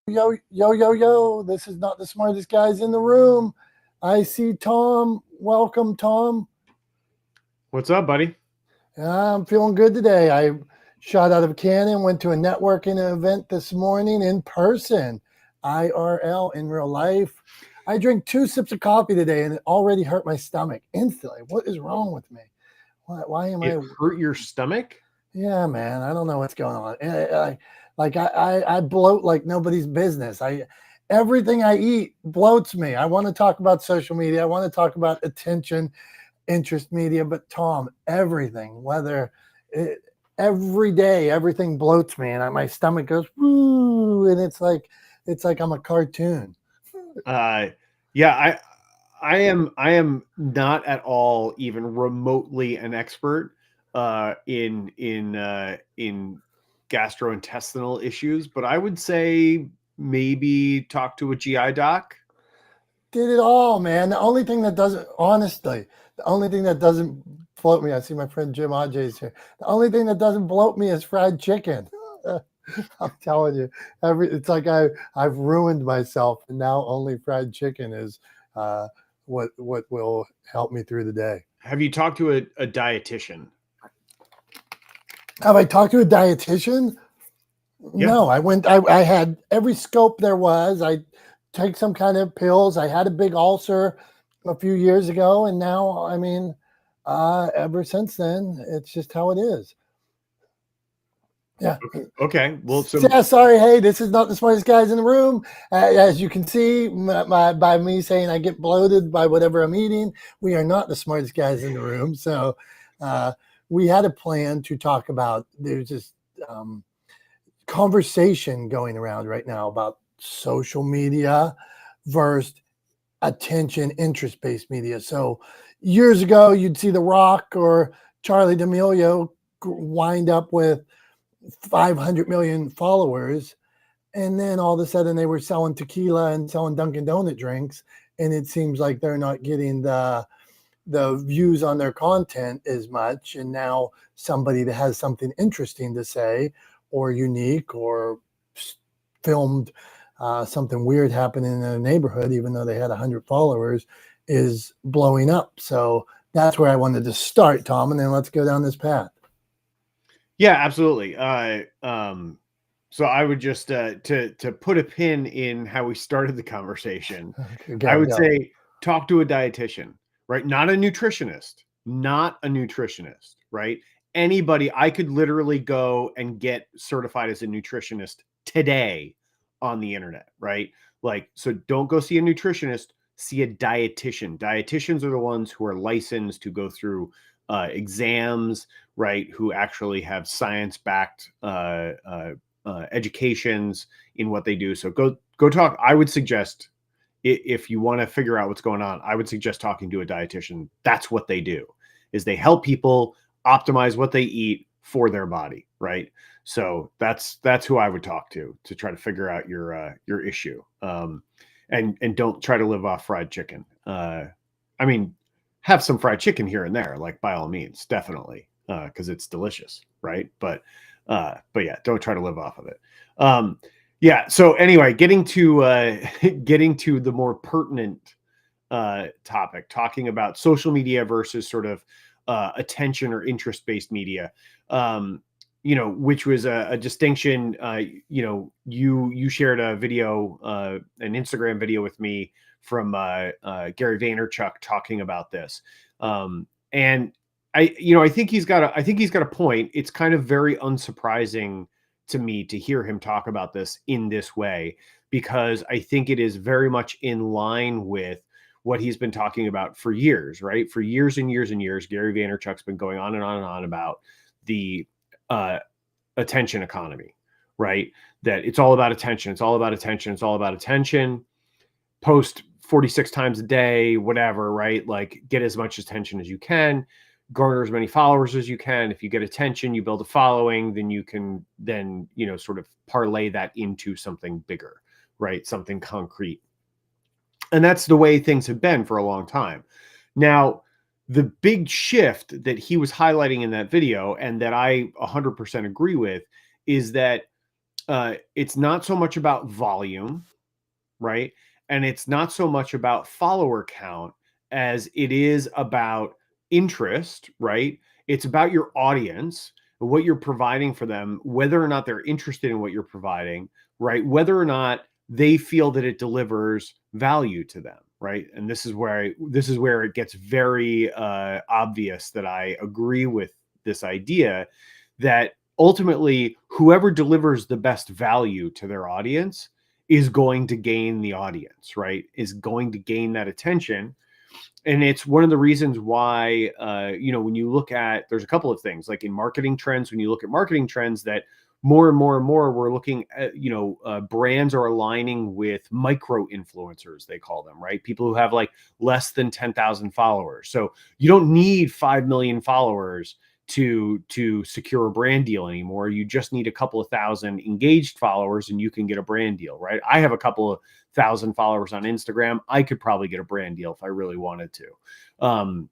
Yo, yo, yo, yo. This is not the smartest guys in the room. I see Tom. Welcome, Tom. What's up, buddy? I'm feeling good today. I shot out of a cannon, went to a networking event this morning in person, IRL, in real life. I drank 2 sips of coffee today and it already hurt my stomach instantly. What is wrong with me? Why am It hurt your stomach? Yeah, man. I don't know what's going on. I bloat like nobody's business. Everything I eat bloats me. I want to talk about social media. I want to talk about attention, interest media, but Tom, everything, every day, everything bloats me, and my stomach goes woo, and it's like I'm a cartoon. Yeah, I am not at all even remotely an expert in gastrointestinal issues, but I would say maybe talk to a GI doc. Did it all, man. The only thing that doesn't bloat me. I see my friend Jim Ajay's here. The only thing that doesn't bloat me is fried chicken. I'm telling you, it's like I've ruined myself, and now only fried chicken is what will help me through the day. Have you talked to a dietitian? Have I talked to a dietitian? Yeah. No, I had every scope there was. I take some kind of pills. I had a big ulcer a few years ago, and now, ever since then, it's just how it is. Yeah. Okay. Well, yeah, sorry. Hey, this is not the smartest guys in the room. As you can see, by me saying I get bloated by whatever I'm eating, we are not the smartest guys in the room. So we had a plan to talk about, there's this conversation going around right now about social media versus attention interest-based media. So years ago, you'd see The Rock or Charlie D'Amelio wind up with 500 million followers, and then all of a sudden they were selling tequila and selling Dunkin' Donut drinks, and it seems like they're not getting the views on their content as much. And now somebody that has something interesting to say or unique or filmed something weird happening in a neighborhood, even though they had 100 followers, is blowing up. So that's where I wanted to start, Tom, and then let's go down this path. Yeah, absolutely. So I would just to put a pin in how we started the conversation. Okay, I would say talk to a dietitian, right? Not a nutritionist, right? Anybody. I could literally go and get certified as a nutritionist today on the internet, right? Like, so don't go see a nutritionist, see a dietitian. Dietitians are the ones who are licensed to go through exams, right? Who actually have science-backed educations in what they do. So go talk. I would suggest, if you want to figure out what's going on, I would suggest talking to a dietitian. That's what they do, is they help people optimize what they eat for their body, right? So that's who I would talk to try to figure out your issue. And don't try to live off fried chicken. I mean, have some fried chicken here and there, like, by all means, definitely, because it's delicious, right? But yeah, don't try to live off of it. Yeah. So anyway, getting to the more pertinent topic, talking about social media versus sort of attention or interest-based media. Which was a distinction. You shared a video, an Instagram video with me from Gary Vaynerchuk talking about this. And I think he's got a point. It's kind of very unsurprising to me to hear him talk about this in this way, because I think it is very much in line with what he's been talking about for years, right? For years and years and years, Gary Vaynerchuk's been going on and on and on about the attention economy, right? That it's all about attention. It's all about attention. It's all about attention. Post 46 times a day, whatever, right? Like, get as much attention as you can, garner as many followers as you can. If you get attention, you build a following, then you can sort of parlay that into something bigger, right? Something concrete. And that's the way things have been for a long time. Now, the big shift that he was highlighting in that video, and that I 100% agree with, is that it's not so much about volume, right? And it's not so much about follower count as it is about interest, right? It's about your audience, what you're providing for them, whether or not they're interested in what you're providing, right? Whether or not they feel that it delivers value to them, right? And this is where it gets very obvious that I agree with this idea that ultimately whoever delivers the best value to their audience is going to gain the audience, right? Is going to gain that attention. And it's one of the reasons why, when you look at, there's a couple of things like in marketing trends, when you look at marketing trends that more and more and more, we're looking at, brands are aligning with micro influencers, they call them, right? People who have like less than 10,000 followers. So you don't need 5 million followers to secure a brand deal anymore. You just need a couple of thousand engaged followers and you can get a brand deal, right? I have a couple of thousand followers on Instagram. I could probably get a brand deal if I really wanted to.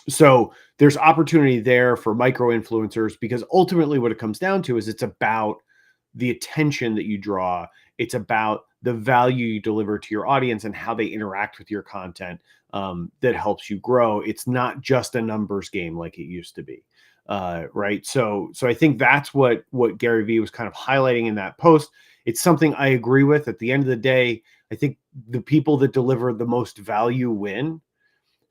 So there's opportunity there for micro influencers, because ultimately what it comes down to is it's about the attention that you draw. It's about the value you deliver to your audience and how they interact with your content, that helps you grow. It's not just a numbers game like it used to be. Right. So I think that's what Gary Vee was kind of highlighting in that post. It's something I agree with. At the end of the day, I think the people that deliver the most value win.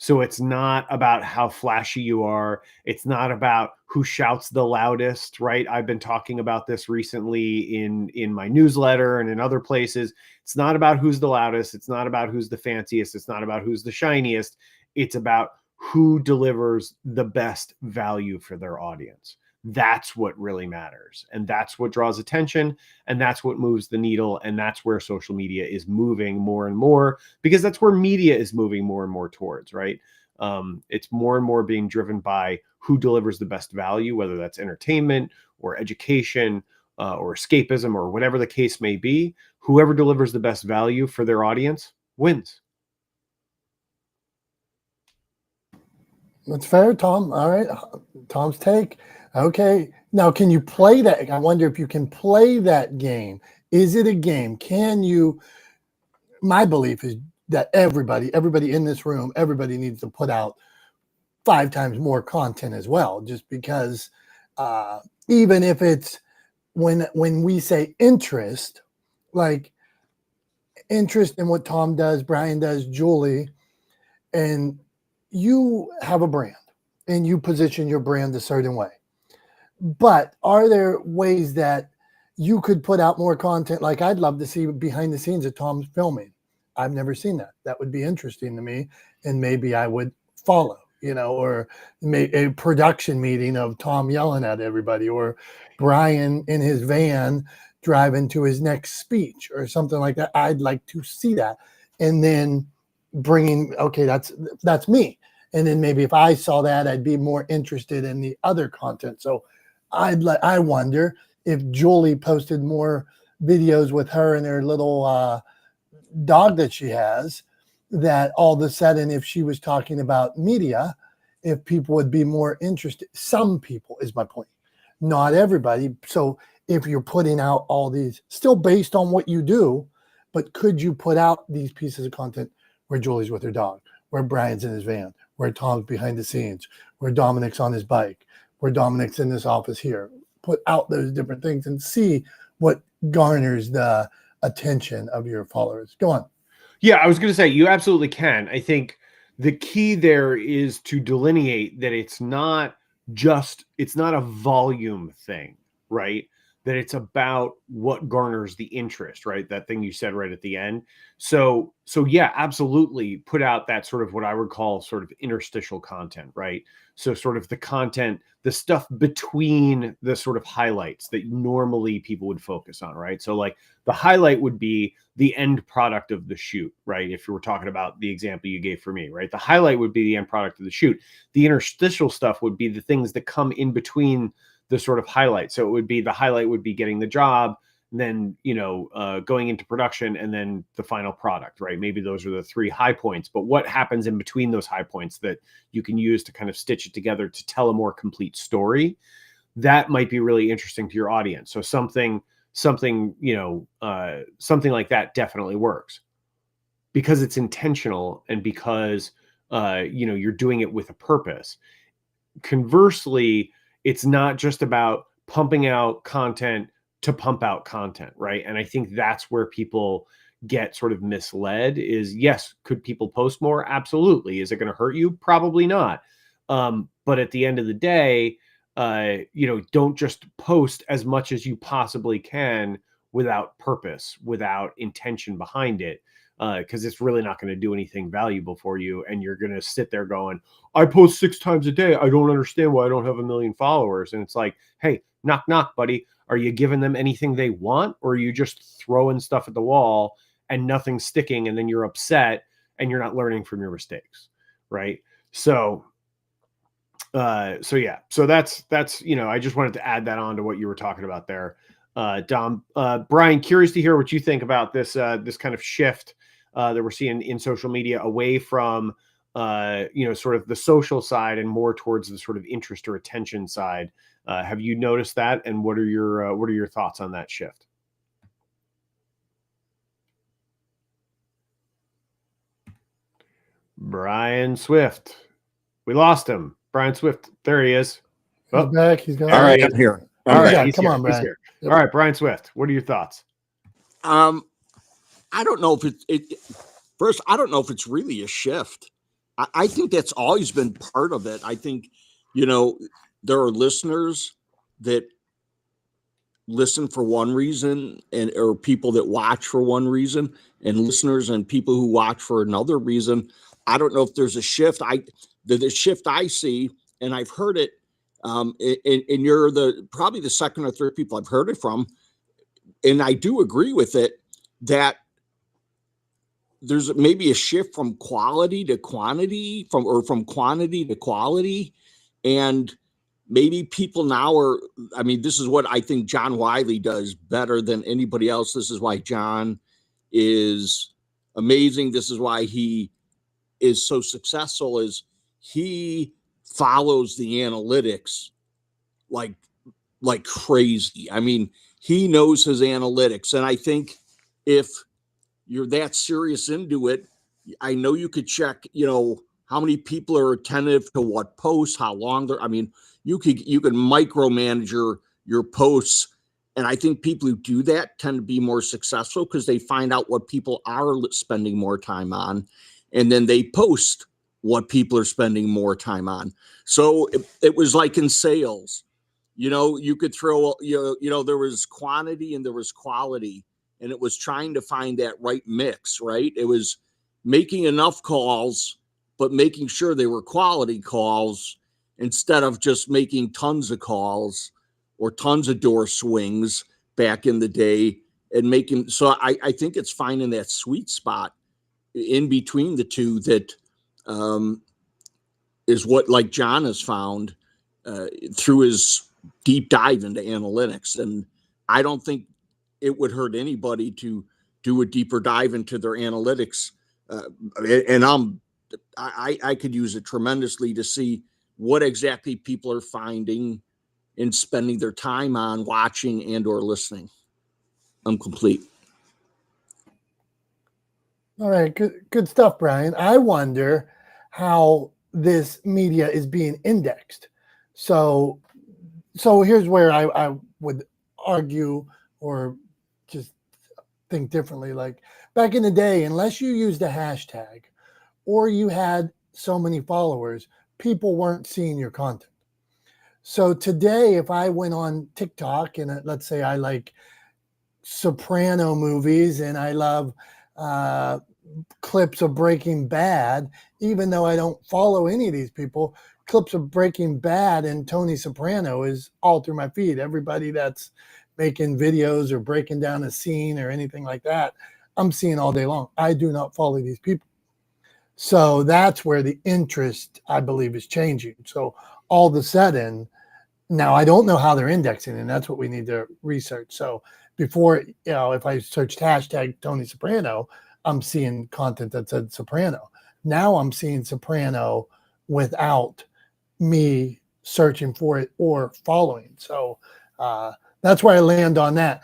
So it's not about how flashy you are. It's not about who shouts the loudest, right? I've been talking about this recently in my newsletter and in other places. It's not about who's the loudest. It's not about who's the fanciest. It's not about who's the shiniest. It's about who delivers the best value for their audience. That's what really matters. And that's what draws attention. And that's what moves the needle. And that's where social media is moving more and more, because that's where media is moving more and more towards, right? It's more and more being driven by who delivers the best value, whether that's entertainment or education, or escapism or whatever the case may be. Whoever delivers the best value for their audience wins. That's fair, Tom. All right. Tom's take. Okay. Now, can you play that? I wonder if you can play that game. Is it a game? Can you? My belief is that everybody in this room, everybody needs to put out 5 times more content as well, just because even if it's when we say interest, like interest in what Tom does, Brian does, Julie, and you have a brand and you position your brand a certain way. But are there ways that you could put out more content? Like I'd love to see behind the scenes of Tom's filming. I've never seen that. That would be interesting to me. And maybe I would follow, or a production meeting of Tom yelling at everybody, or Brian in his van driving to his next speech or something like that. I'd like to see that. And then bringing, okay, that's me. And then maybe if I saw that, I'd be more interested in the other content. So I wonder if Julie posted more videos with her and her little dog that she has, that all of a sudden, if she was talking about media, if people would be more interested. Some people is my point, not everybody. So if you're putting out all these, still based on what you do, but could you put out these pieces of content where Julie's with her dog, where Brian's in his van, where Tom's behind the scenes, where Dominick's on his bike, where Dominick's in this office here? Put out those different things and see what garners the attention of your followers. Go on. Yeah, I was going to say you absolutely can. I think the key there is to delineate that it's not a volume thing, right? That it's about what garners the interest, right? That thing you said right at the end. So yeah, absolutely put out that sort of what I would call sort of interstitial content, right? So sort of the content, the stuff between the sort of highlights that normally people would focus on, right? So like the highlight would be the end product of the shoot, right? If you were talking about the example you gave for me, right? The highlight would be the end product of the shoot. The interstitial stuff would be the things that come in between the sort of highlight. So it would be, the highlight would be getting the job, then, going into production, and then the final product, right? Maybe those are the 3 high points, but what happens in between those high points that you can use to kind of stitch it together to tell a more complete story, that might be really interesting to your audience. So something something, something like that definitely works because it's intentional and because, you're doing it with a purpose. Conversely, it's not just about pumping out content to pump out content, right? And I think that's where people get sort of misled is, yes, could people post more? Absolutely. Is it going to hurt you? Probably not. But at the end of the day, don't just post as much as you possibly can without purpose, without intention behind it, because it's really not going to do anything valuable for you. And you're going to sit there going, I post 6 times a day. I don't understand why I don't have 1 million followers. And it's like, hey, knock, knock, buddy. Are you giving them anything they want? Or are you just throwing stuff at the wall and nothing's sticking? And then you're upset and you're not learning from your mistakes. Right. So yeah, so that's, I just wanted to add that on to what you were talking about there. Dom, Brian, curious to hear what you think about this kind of shift that we're seeing in social media away from, sort of the social side and more towards the sort of interest or attention side. Have you noticed that? And what are your thoughts on that shift? Brian Swift. We lost him. Brian Swift. There he is. He's back. He's gone. All right, I'm here. All right, come on, Brian. Yep. All right, Brian Swift. What are your thoughts? I don't know if first, I don't know if it's really a shift. I think that's always been part of it. I think, there are listeners that listen for one reason or people that watch for one reason, and listeners and people who watch for another reason. I don't know if there's a shift. The shift I see, and I've heard it, and you're probably the second or third people I've heard it from, and I do agree with it, that there's maybe a shift from quality to quantity, from quantity to quality, and maybe people now are, this is what I think John Wiley does better than anybody else. This is why John is amazing. This is why he is so successful, is he follows the analytics like crazy. He knows his analytics. And I think if you're that serious into it, I know you could check, how many people are attentive to what posts, how long they're, you can micromanage your posts. And I think people who do that tend to be more successful because they find out what people are spending more time on. And then they post what people are spending more time on. So it was like in sales, you could throw, there was quantity and there was quality, and it was trying to find that right mix, right? It was making enough calls, but making sure they were quality calls instead of just making tons of calls or tons of door swings back in the day and making. So I think it's finding that sweet spot in between the two that is what, like John has found through his deep dive into analytics. And I don't think it would hurt anybody to do a deeper dive into their analytics. And I could use it tremendously to see what exactly people are finding and spending their time on watching and or listening. I'm complete. All right, good stuff, Brian. I wonder how this media is being indexed. So here's where I would argue or just think differently. Like back in the day, unless you used a hashtag or you had so many followers, people weren't seeing your content. So today, if I went on TikTok and let's say I like Soprano movies and I love clips of Breaking Bad, even though I don't follow any of these people, clips of Breaking Bad and Tony Soprano is all through my feed. Everybody that's making videos or breaking down a scene or anything like that, I'm seeing all day long. I do not follow these people. So that's where the interest, I believe, is changing. So all of a sudden, now I don't know how they're indexing, and that's what we need to research. So before, if I searched hashtag Tony Soprano, I'm seeing content that said Soprano. Now I'm seeing Soprano without me searching for it or following. So that's where I land on that.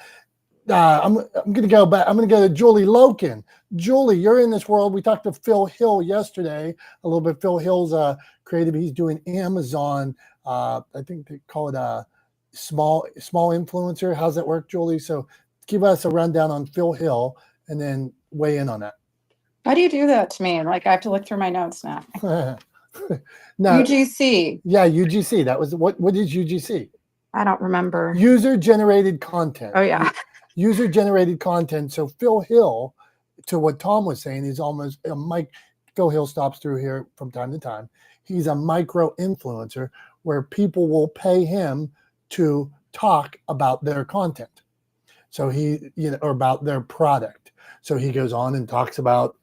I'm going to go back. I'm going to go to Julie Loken. Julie, you're in this world. We talked to Phil Hill yesterday a little bit. Phil Hill's creative. He's doing Amazon. I think they call it a small influencer. How's that work, Julie? So give us a rundown on Phil Hill and then weigh in on that. How do you do that to me? Like I have to look through my notes now. No, UGC. Yeah, UGC. That was what is UGC? I don't remember. User generated content. Oh yeah. User generated content. So Phil Hill, to what Tom was saying, is almost a mic. Phil Hill stops through here from time to time. He's a micro influencer where people will pay him to talk about their content. So or about their product. So he goes on and talks about,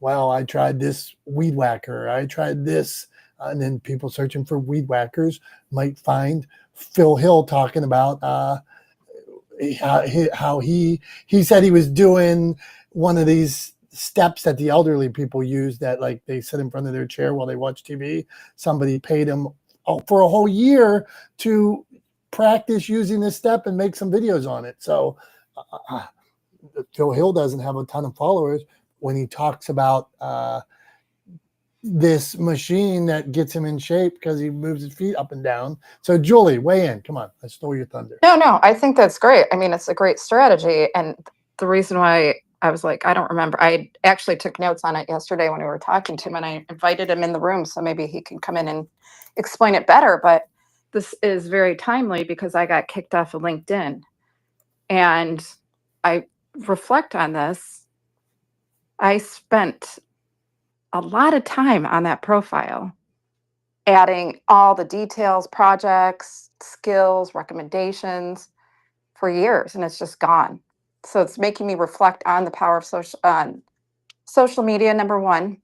well, I tried this weed whacker. I tried this. And then people searching for weed whackers might find Phil Hill talking about how he said he was doing one of these steps that the elderly people use that like they sit in front of their chair while they watch TV. Somebody paid him for a whole year to practice using this step and make some videos on it. So Phil Hill doesn't have a ton of followers when he talks about this machine that gets him in shape because he moves his feet up and down. So Julie, weigh in. Come on, I stole your thunder. No, I think that's great. I mean, it's a great strategy. And the reason why I was like, I don't remember. I actually took notes on it yesterday when we were talking to him and I invited him in the room. So maybe he can come in and explain it better. But this is very timely because I got kicked off of LinkedIn. And I reflect on this. I spent a lot of time on that profile, adding all the details, projects, skills, recommendations for years, and it's just gone. So it's making me reflect on the power of social media, number one.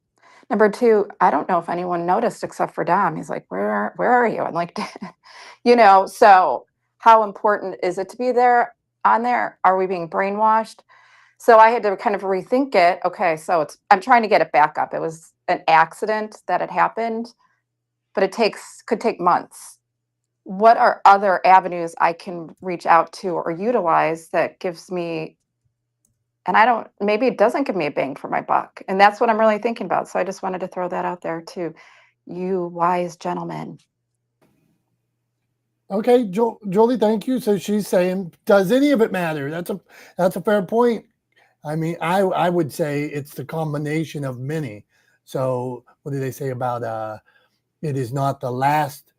Number two, I don't know if anyone noticed except for Dom. He's like, where are you? I'm like, so how important is it to be there on there? Are we being brainwashed? So I had to kind of rethink it. Okay, so I'm trying to get it back up. It was an accident that had happened, but could take months. What are other avenues I can reach out to or utilize that gives me, and maybe it doesn't give me a bang for my buck. And that's what I'm really thinking about. So I just wanted to throw that out there to you wise gentlemen. Okay, Jolie, thank you. So she's saying, does any of it matter? That's a fair point. I mean, I would say it's the combination of many. So what do they say about it is not the last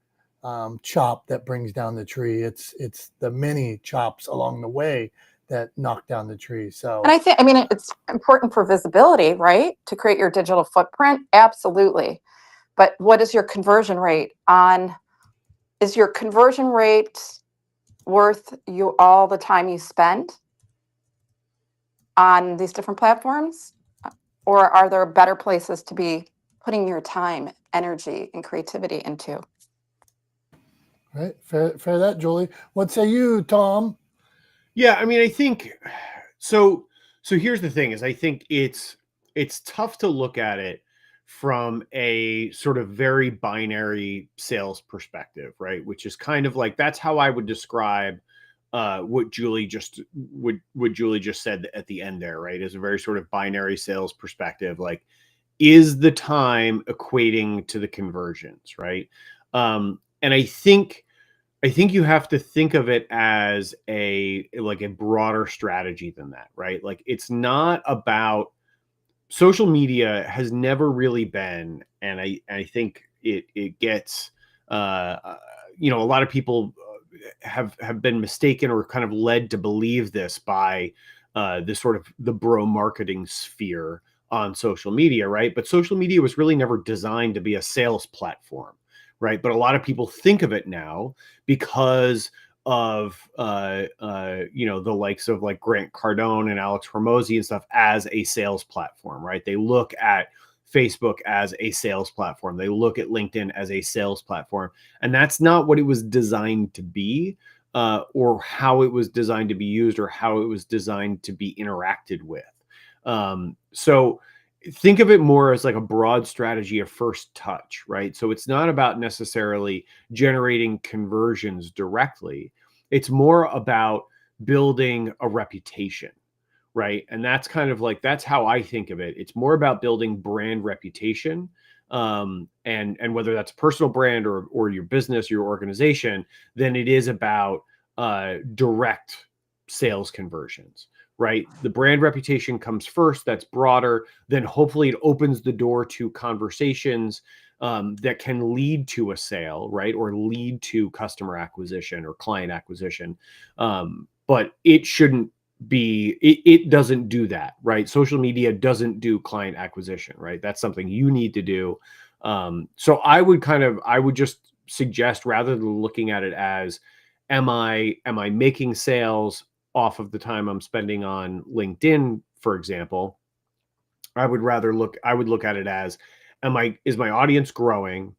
chop that brings down the tree. It's the many chops along the way that knock down the tree. So, and it's important for visibility, right? To create your digital footprint. Absolutely. But what is your conversion rate is your conversion rate worth you all the time you spend on these different platforms? Or are there better places to be putting your time, energy, and creativity into? Right. Fair that, Julie. What say you, Tom? Yeah, I mean, I think so here's the thing is I think it's tough to look at it from a sort of very binary sales perspective, right? Which is kind of like, that's how I would describe what Julie just said at the end there, right? Is a very sort of binary sales perspective. Like, is the time equating to the conversions, right? And I think you have to think of it as a broader strategy than that, right? Like, it's not about social media has never really been, and I think it gets a lot of people have been mistaken or kind of led to believe this by this sort of the bro marketing sphere on social media, right? But social media was really never designed to be a sales platform, right? But a lot of people think of it now because of the likes of like Grant Cardone and Alex Hormozy and stuff as a sales platform, right? They look at Facebook as a sales platform. They look at LinkedIn as a sales platform. And that's not what it was designed to be, or how it was designed to be used, or how it was designed to be interacted with. So think of it more as like a broad strategy of first touch, right? So it's not about necessarily generating conversions directly. It's more about building a reputation, right? And that's kind of like, that's how I think of it. It's more about building brand reputation, and whether that's a personal brand or your business, your organization, than it is about direct sales conversions, right? The brand reputation comes first. That's broader. Then hopefully it opens the door to conversations that can lead to a sale, right? Or lead to customer acquisition or client acquisition. But it shouldn't be, it doesn't do that, right? Social media doesn't do client acquisition, right? That's something you need to do. So I would just suggest, rather than looking at it as, am I making sales off of the time I'm spending on LinkedIn, for example, I would look at it as, is my audience growing,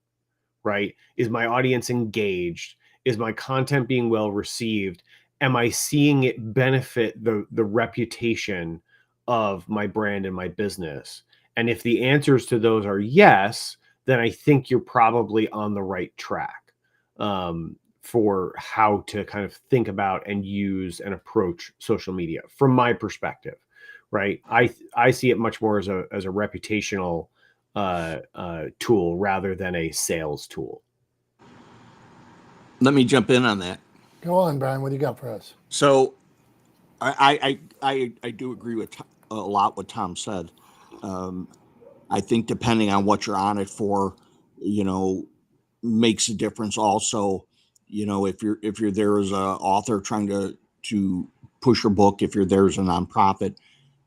right? Is my audience engaged? Is my content being well received? Am I seeing it benefit the reputation of my brand and my business? And if the answers to those are yes, then I think you're probably on the right track for how to kind of think about and use and approach social media from my perspective, right? I see it much more as a reputational tool rather than a sales tool. Let me jump in on that. Go on, Brian. What do you got for us? So I do agree with a lot what Tom said. I think depending on what you're on it for, makes a difference. Also, if you're there as an author trying to push your book, if you're there as a nonprofit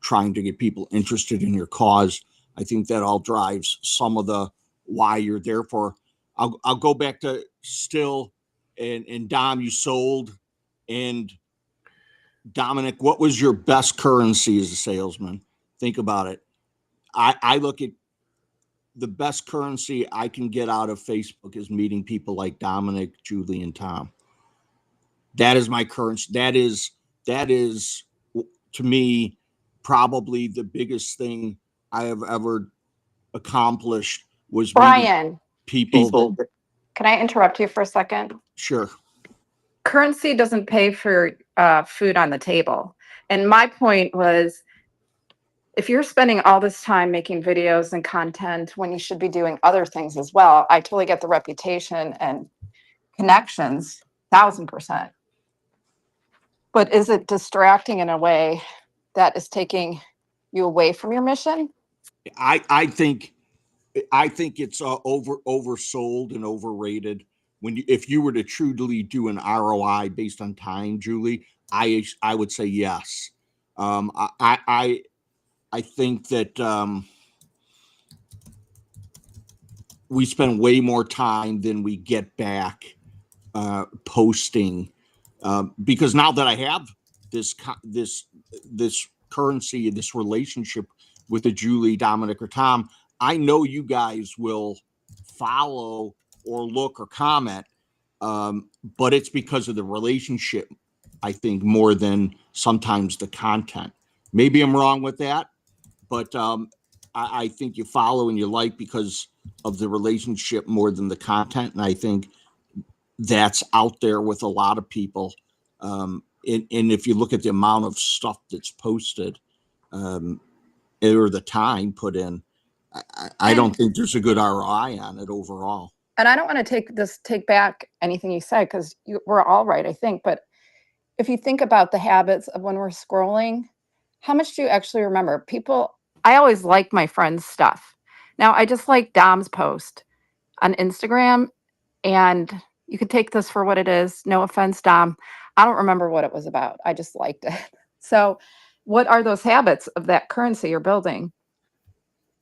trying to get people interested in your cause, I think that all drives some of the why you're there for. I'll go back to Still and Dom, you sold. And Dominick, what was your best currency as a salesman? Think about it. I look at the best currency I can get out of Facebook is meeting people like Dominick, Julie, and Tom. That is my currency. That is to me probably the biggest thing I have ever accomplished was Brian, people. can I interrupt you for a second? Sure. Currency doesn't pay for food on the table. And my point was, if you're spending all this time making videos and content when you should be doing other things as well, I totally get the reputation and connections, 1000%. But is it distracting in a way that is taking you away from your mission? I think it's oversold and overrated. If you were to truly do an ROI based on time, Julie, I would say yes. I think that we spend way more time than we get back posting, because now that I have this currency, this relationship with a Julie, Dominick, or Tom, I know you guys will follow or look or comment, but it's because of the relationship, I think, more than sometimes the content. Maybe I'm wrong with that, but I think you follow and you like because of the relationship more than the content. And I think that's out there with a lot of people. And if you look at the amount of stuff that's posted or the time put in, I don't think there's a good ROI on it overall. And I don't want to take back anything you said, because we're all right, I think. But if you think about the habits of when we're scrolling, how much do you actually remember? I always like my friends' stuff. Now, I just like Dom's post on Instagram, and you could take this for what it is. No offense, Dom. I don't remember what it was about. I just liked it. So what are those habits of that currency you're building?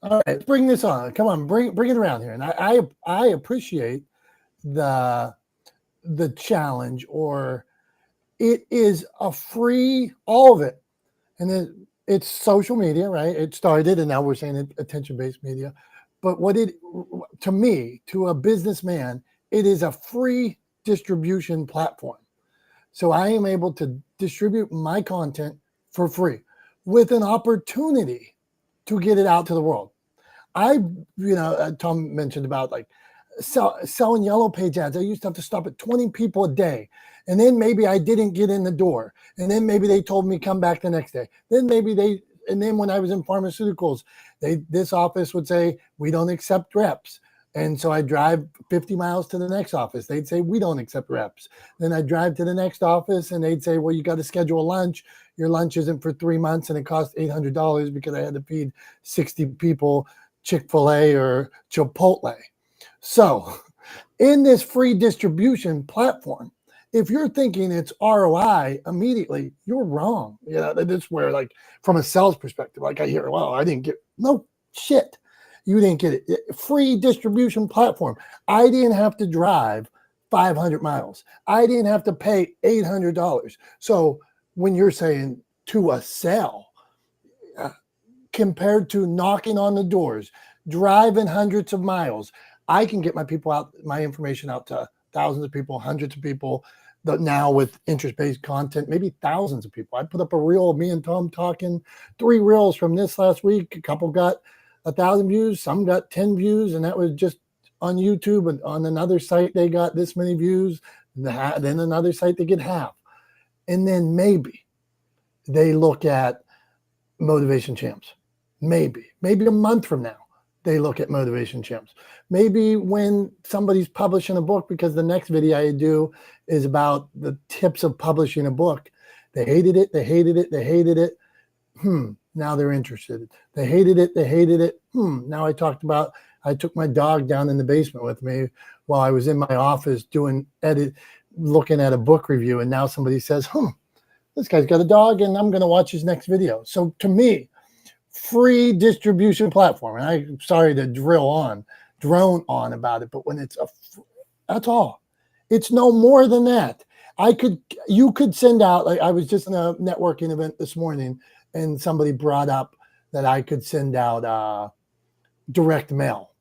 All right, bring this on. Come on, bring it around here. And I appreciate the challenge, or it is a free, all of it. And then it's social media, right? It started, and now we're saying attention-based media. But to me, to a businessman, it is a free distribution platform. So I am able to distribute my content for free with an opportunity to get it out to the world. Tom mentioned about like selling yellow page ads. I used to have to stop at 20 people a day. And then maybe I didn't get in the door. And then maybe they told me come back the next day. And then when I was in pharmaceuticals, this office would say, we don't accept reps. And so I drive 50 miles to the next office. They'd say, we don't accept reps. Then I drive to the next office and they'd say, well, you got to schedule a lunch. Your lunch isn't for 3 months and it costs $800 because I had to feed 60 people Chick-fil-A or Chipotle. So in this free distribution platform, if you're thinking it's ROI immediately, you're wrong. You know, that's where, like, from a sales perspective, like I hear, well, I didn't get, no shit. You didn't get it. Free distribution platform. I didn't have to drive 500 miles. I didn't have to pay $800. So when you're saying to a sale, compared to knocking on the doors, driving hundreds of miles, I can get my information out to thousands of people, hundreds of people. But now with interest-based content, maybe thousands of people. I put up a reel of me and Tom talking, 3 reels from this last week. A couple got 1,000 views, some got 10 views, and that was just on YouTube. And on another site, they got this many views. Then another site, they get half. And then maybe they look at Motivation Champs. Maybe a month from now, they look at Motivation Champs. Maybe when somebody's publishing a book, because the next video I do is about the tips of publishing a book. They hated it. Now they're interested. They hated it. Now I took my dog down in the basement with me while I was in my office looking at a book review. And now somebody says, this guy's got a dog and I'm going to watch his next video. So to me, free distribution platform. And I'm sorry to drone on about it, but when that's all. It's no more than that. You could send out, like I was just in a networking event this morning and somebody brought up that I could send out direct mail.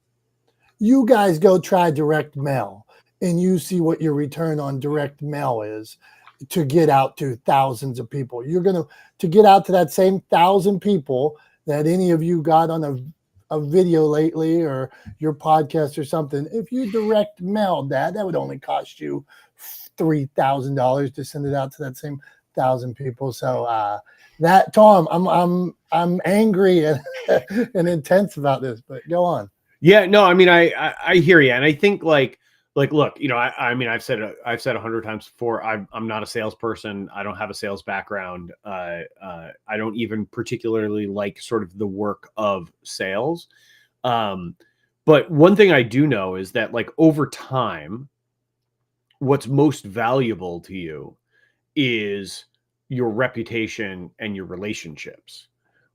You guys go try direct mail and you see what your return on direct mail is to get out to thousands of people. To get out to that same 1,000 people that any of you got on a video lately or your podcast or something, if you direct mailed that would only cost you $3,000 to send it out to that same 1,000 people. So that, Tom, I'm angry and intense about this, but go on. Yeah, no, I mean, I hear you, and I think like look, you know, I mean, I've said 100 times before, I'm not a salesperson. I don't have a sales background. I don't even particularly like sort of the work of sales. But one thing I do know is that, like, over time, what's most valuable to you is your reputation and your relationships,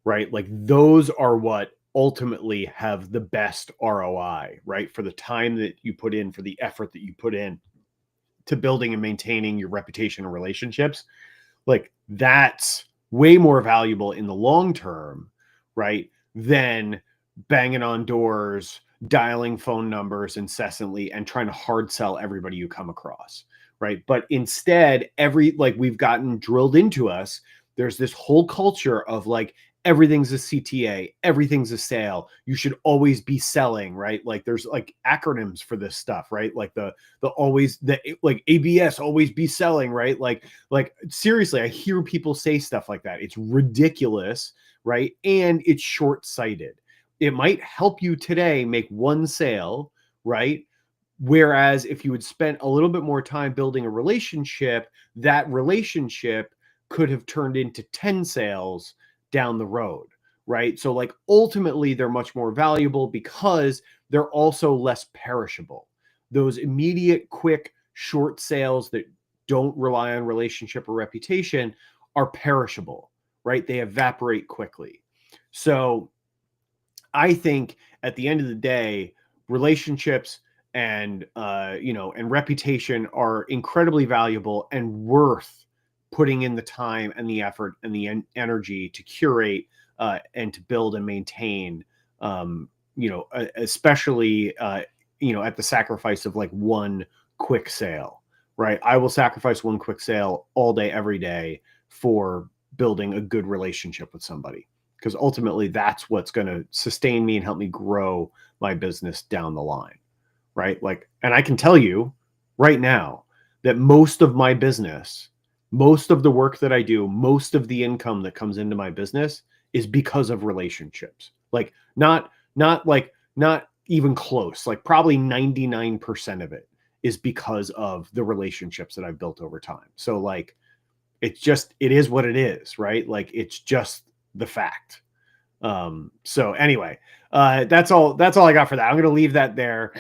right? Like, those are what ultimately have the best ROI, right? For the time that you put in, for the effort that you put in to building and maintaining your reputation and relationships. Like, that's way more valuable in the long term, right? Than banging on doors, dialing phone numbers incessantly and trying to hard sell everybody you come across, right? But instead, we've gotten drilled into us, there's this whole culture of like, everything's a CTA, everything's a sale. You should always be selling, right? Like, there's like acronyms for this stuff, right? Like like ABS, always be selling, right? Like seriously, I hear people say stuff like that. It's ridiculous, right? And it's short-sighted. It might help you today make one sale, right? Whereas if you had spent a little bit more time building a relationship, that relationship could have turned into 10 sales down the road, right? So like, ultimately they're much more valuable because they're also less perishable. Those immediate, quick, short sales that don't rely on relationship or reputation are perishable, right? They evaporate quickly. So I think at the end of the day, relationships and and reputation are incredibly valuable and worth putting in the time and the effort and the energy to curate and to build and maintain, especially, at the sacrifice of like one quick sale, right? I will sacrifice one quick sale all day, every day for building a good relationship with somebody, because ultimately that's what's going to sustain me and help me grow my business down the line, right? Like, and I can tell you right now that most of my business, most of the work that I do, most of the income that comes into my business is because of relationships. Like not even close, like probably 99% of it is because of the relationships that I've built over time. So like, it is what it is, right? Like it's just the fact. So anyway, that's all I got for that. I'm going to leave that there.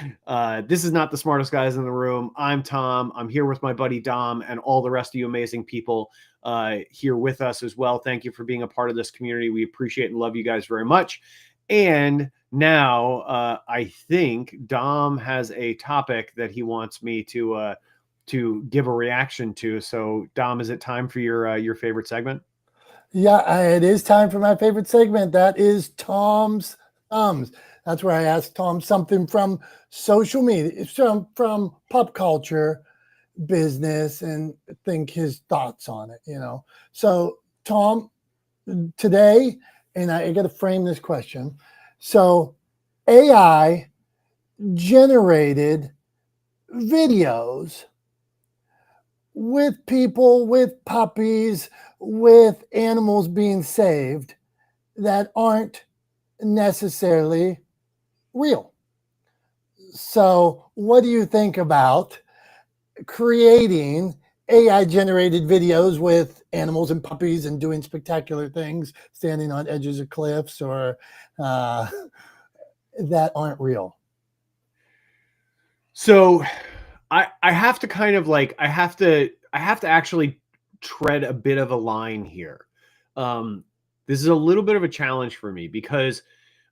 This is not the smartest guys in the room. I'm Tom. I'm here with my buddy Dom and all the rest of you amazing people here with us as well. Thank you for being a part of this community. We appreciate and love you guys very much. And now I think Dom has a topic that he wants me to give a reaction to. So Dom, is it time for your favorite segment? Yeah, it is time for my favorite segment. That is Tom's Thumbs. That's where I ask Tom something from social media, from pop culture, business, and think his thoughts on it, you know. So, Tom, today, and I got to frame this question. So, AI generated videos with people, with puppies, with animals being saved that aren't necessarily real. So, what do you think about creating AI generated videos with animals and puppies and doing spectacular things, standing on edges of cliffs or that aren't real? So I have to kind of like I have to actually tread a bit of a line here. This is a little bit of a challenge for me because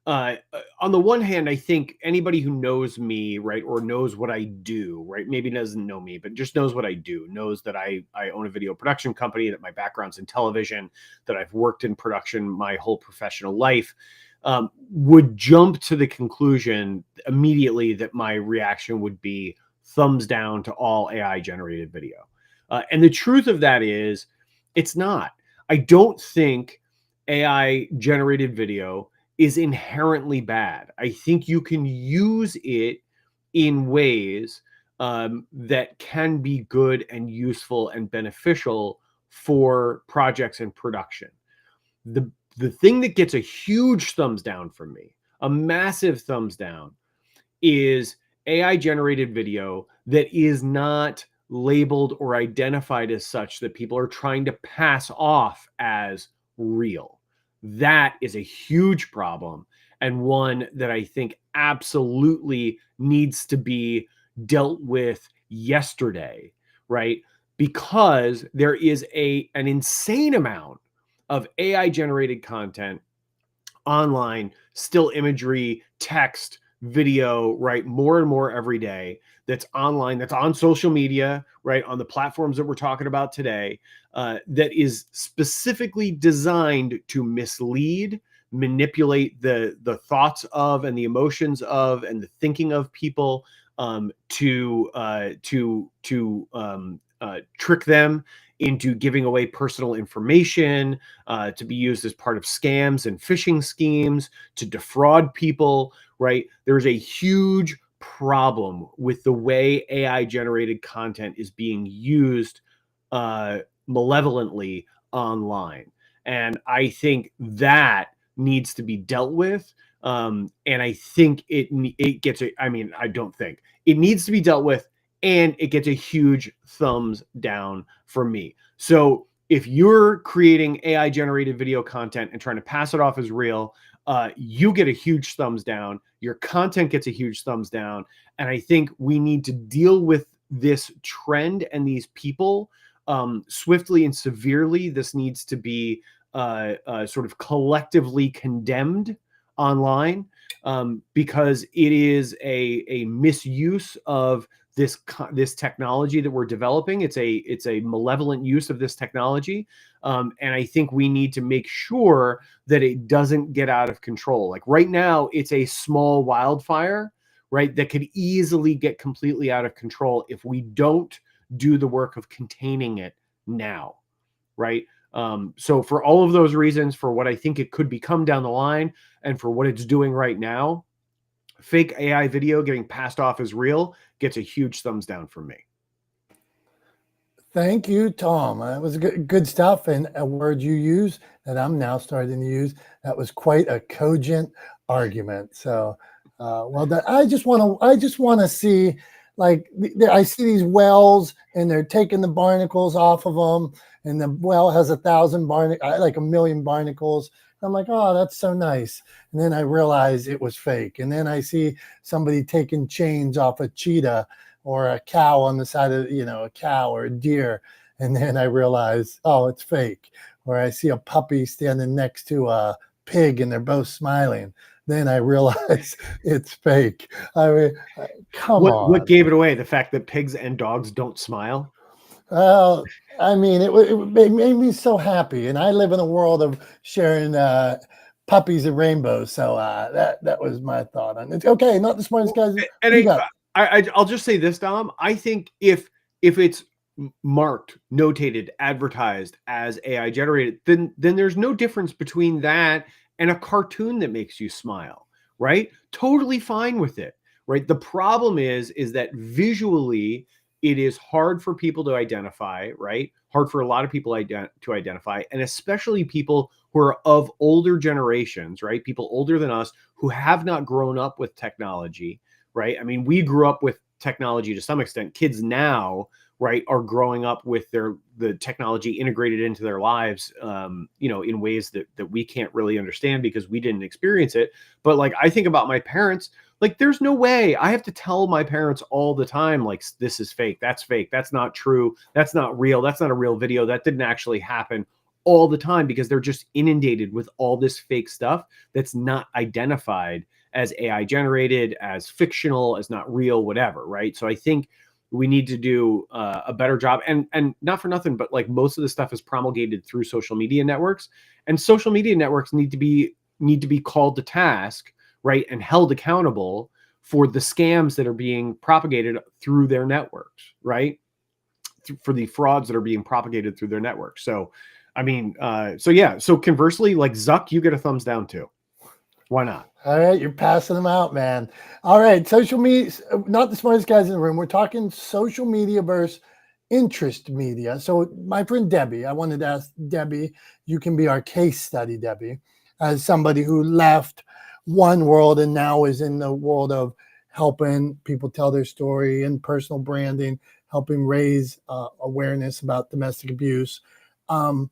on the one hand, I think anybody who knows me, right, or knows what I do, right, maybe doesn't know me, but just knows what I do, knows that I own a video production company, that my background's in television, that I've worked in production my whole professional life, would jump to the conclusion immediately that my reaction would be thumbs down to all AI generated video. And the truth of that is, it's not. I don't think AI generated video is inherently bad. I think you can use it in ways that can be good and useful and beneficial for projects and production. The thing that gets a huge thumbs down from me, a massive thumbs down, is AI generated video that is not labeled or identified as such that people are trying to pass off as real. That is a huge problem, and one that I think absolutely needs to be dealt with yesterday, right? Because there is an insane amount of AI generated content online, still imagery, text, video, right? More and more every day that's online, that's on social media, right? On the platforms that we're talking about today, that is specifically designed to mislead, manipulate the thoughts of and the emotions of and the thinking of people, to trick them into giving away personal information, to be used as part of scams and phishing schemes, to defraud people, right? There's a huge problem with the way AI generated content is being used malevolently online. And I think that needs to be dealt with. And I think it gets a, I mean, I don't think it needs to be dealt with, and it gets a huge thumbs down from me. So if you're creating AI generated video content and trying to pass it off as real, you get a huge thumbs down. Your content gets a huge thumbs down. And I think we need to deal with this trend and these people swiftly and severely. This needs to be sort of collectively condemned online, because it is a misuse of this technology that we're developing. It's a malevolent use of this technology, and I think we need to make sure that it doesn't get out of control. Like right now, it's a small wildfire, right, that could easily get completely out of control if we don't do the work of containing it now, right? So for all of those reasons, for what I think it could become down the line, and for what it's doing right now, fake AI video getting passed off as real gets a huge thumbs down from me. Thank you, Tom. That was good stuff, and a word you use that I'm now starting to use. That was quite a cogent argument. So, well, I just want to see, like, I see these wells, and they're taking the barnacles off of them, and the well has 1,000 like 1,000,000 barnacles. I'm like, oh, that's so nice. And then I realize it was fake. And then I see somebody taking chains off a cheetah or a cow on the side of, a cow or a deer. And then I realize, oh, it's fake. Or I see a puppy standing next to a pig and they're both smiling. Then I realize it's fake. I mean, come on. What gave it away? The fact that pigs and dogs don't smile? Well, I mean, it made me so happy. And I live in a world of sharing puppies and rainbows. So that was my thought on it. Okay, not the smartest guys. And I'll just say this, Dom. I think if it's marked, notated, advertised as AI generated, then there's no difference between that and a cartoon that makes you smile, right? Totally fine with it, right? The problem is that visually it is hard for people to identify, right? Hard for a lot of people to identify, and especially people who are of older generations, right? People older than us who have not grown up with technology, right? I mean, we grew up with technology to some extent. Kids now, right, are growing up with the technology integrated into their lives, in ways that we can't really understand because we didn't experience it. But like, I think about my parents, like, there's no way. I have to tell my parents all the time, like, this is fake, that's not true, that's not real, that's not a real video, that didn't actually happen, all the time, because they're just inundated with all this fake stuff that's not identified as AI generated, as fictional, as not real, whatever, right? So I think we need to do a better job, and not for nothing, but like, most of the stuff is promulgated through social media networks, and social media networks need to be called to task, right, and held accountable for the scams that are being propagated through their networks, right, for the frauds that are being propagated through their networks. So, I mean, so conversely, like, Zuck, you get a thumbs down too. Why not? All right, you're passing them out, man. All right, social media, not the smartest guys in the room. We're talking social media versus interest media. So my friend Debbie, I wanted to ask Debbie, you can be our case study, Debbie, as somebody who left one world and now is in the world of helping people tell their story and personal branding, helping raise awareness about domestic abuse. Do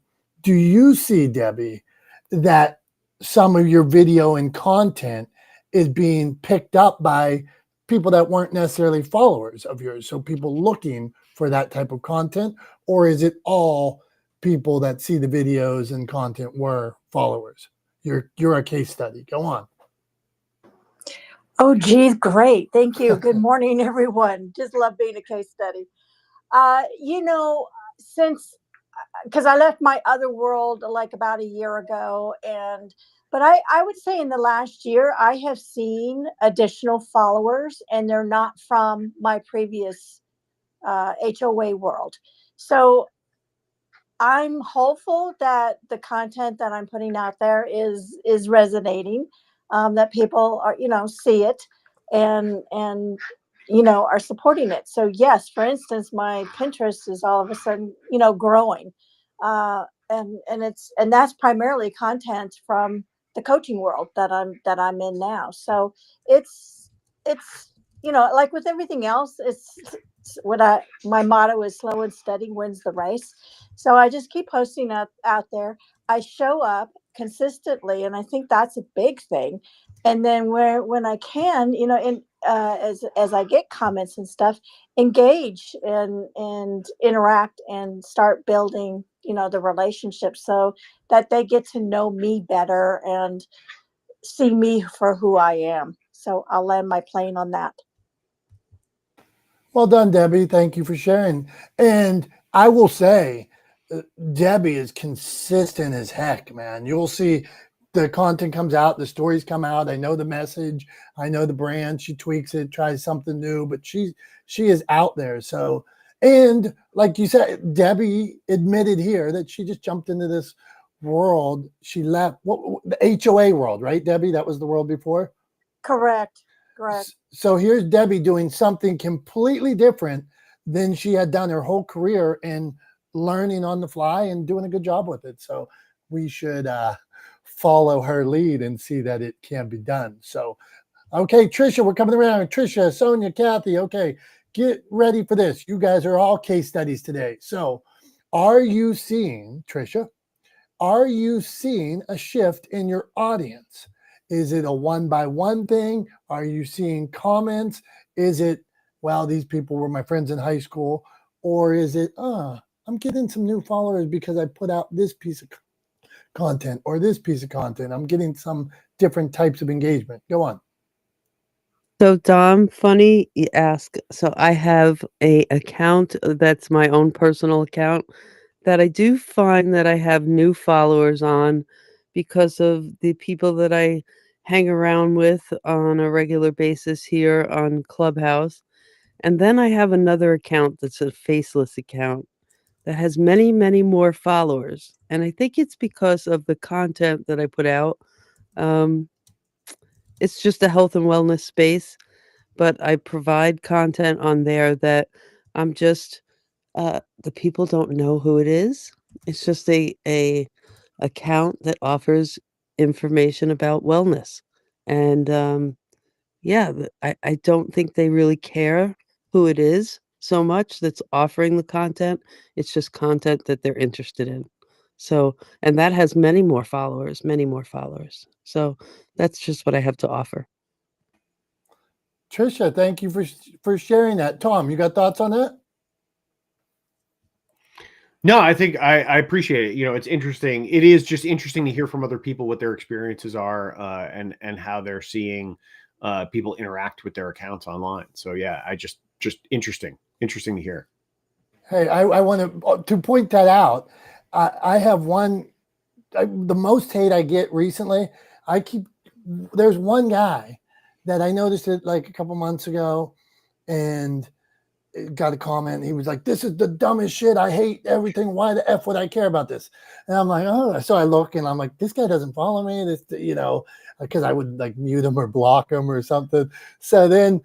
you see, Debbie, that some of your video and content is being picked up by people that weren't necessarily followers of yours? So people looking for that type of content, or is it all people that see the videos and content were followers? You're a case study. Go on. Oh, geez, great. Thank you. Good morning, everyone. Just love being a case study. Because I left my other world like about a year ago, but I would say in the last year, I have seen additional followers, and they're not from my previous HOA world. So I'm hopeful that the content that I'm putting out there is resonating, that people are, see it and are supporting it. So yes, for instance, my Pinterest is all of a sudden, growing. And that's primarily content from the coaching world that I'm in now. So it's like with everything else, it's my motto is slow and steady wins the race. So I just keep posting out there. I show up consistently, and I think that's a big thing. And then when I can, as I get comments and stuff, engage and interact and start building, the relationship so that they get to know me better and see me for who I am. So I'll land my plane on that. Well done, Debbie. Thank you for sharing. And I will say, Debbie is consistent as heck, man. You'll see the content comes out, the stories come out. I know the message, I know the brand. She tweaks it, tries something new, but she is out there. So, and like you said, Debbie admitted here that she just jumped into this world. She left the HOA world, right, Debbie? That was the world before? Correct. Correct. So here's Debbie doing something completely different than she had done her whole career, and learning on the fly and doing a good job with it. So we should follow her lead and see that it can be done. So, okay, Trisha, we're coming around. Trisha, Sonia, Kathy, okay, get ready for this. You guys are all case studies today. So are you seeing, Trisha, are you seeing a shift in your audience? Is it a one-by-one thing? Are you seeing comments? Is it, well, these people were my friends in high school? Or is it, I'm getting some new followers because I put out this piece of content or this piece of content. I'm getting some different types of engagement. Go on. So Dom, funny you ask. So I have a account that's my own personal account that I do find that I have new followers on because of the people that I hang around with on a regular basis here on Clubhouse. And then I have another account that's a faceless account that has many, many more followers. And I think it's because of the content that I put out. It's just a health and wellness space, but I provide content on there that I'm just the people don't know who it is. It's just a account that offers information about wellness. And yeah, I don't think they really care who it is so much that's offering the content. It's just content that they're interested in. So, and that has many more followers, many more followers. So that's just what I have to offer. Trisha, thank you for sharing that. Tom, you got thoughts on that? No, I think I appreciate it. You know, it's interesting. It is just interesting to hear from other people what their experiences are, and how they're seeing people interact with their accounts online. So yeah, I just interesting to hear. Hey, I want to point that out. I have the most hate I get recently. There's one guy that I noticed it like a couple months ago, and got a comment. He was like, "This is the dumbest shit. I hate everything. Why the F would I care about this?" And I'm like, oh, so I look and I'm like, this guy doesn't follow me. This, because I would like mute him or block him or something. So then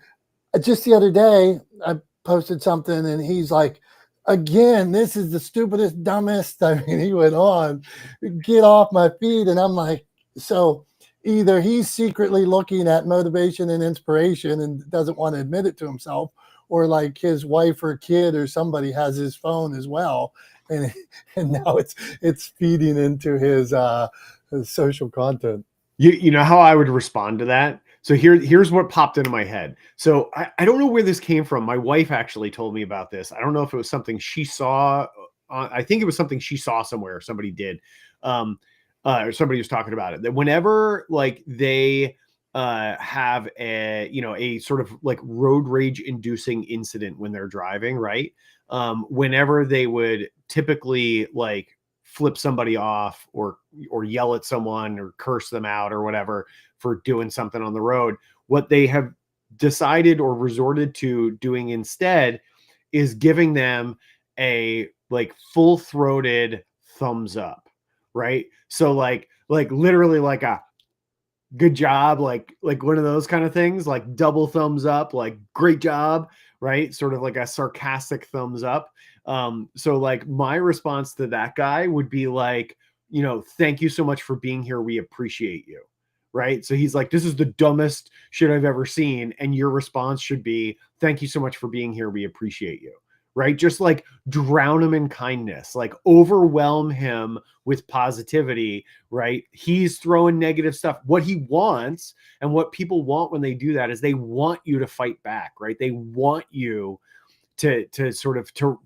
just the other day, I posted something and he's like, again, this is the stupidest, dumbest. I mean, he went on, get off my feed. And I'm like, so either he's secretly looking at motivation and inspiration and doesn't want to admit it to himself, or like his wife or kid or somebody has his phone as well, and now it's feeding into his social content. You know how I would respond to that? So here's what popped into my head. So I don't know where this came from. My wife actually told me about this. I don't know if it was something she saw. I think it was something she saw somewhere. Somebody did, or somebody was talking about it. That whenever like they have a sort of like road rage inducing incident when they're driving, right? Whenever they would typically like flip somebody off or yell at someone or curse them out or whatever for doing something on the road, what they have decided or resorted to doing instead is giving them a like full-throated thumbs up, right? So like literally like a good job, like one of those kind of things, like double thumbs up, like great job, right? Sort of like a sarcastic thumbs up. So like my response to that guy would be like, thank you so much for being here. We appreciate you. Right. So he's like, this is the dumbest shit I've ever seen. And your response should be, thank you so much for being here. We appreciate you. Right. Just like drown him in kindness, like overwhelm him with positivity. Right. He's throwing negative stuff. What he wants and what people want when they do that is they want you to fight back. Right. They want you to sort of to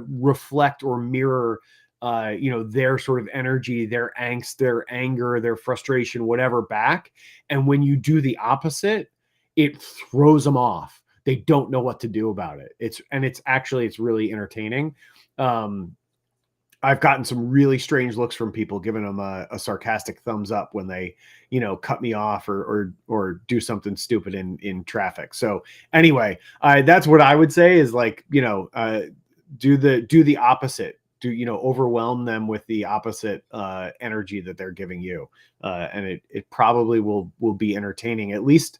reflect or mirror their sort of energy, their angst, their anger, their frustration, whatever back. And when you do the opposite, it throws them off. They don't know what to do about it. It's really entertaining. I've gotten some really strange looks from people giving them a sarcastic thumbs up when they, cut me off or do something stupid in traffic. So anyway, that's what I would say is like, do the opposite. Overwhelm them with the opposite energy that they're giving you. And it probably will be entertaining, at least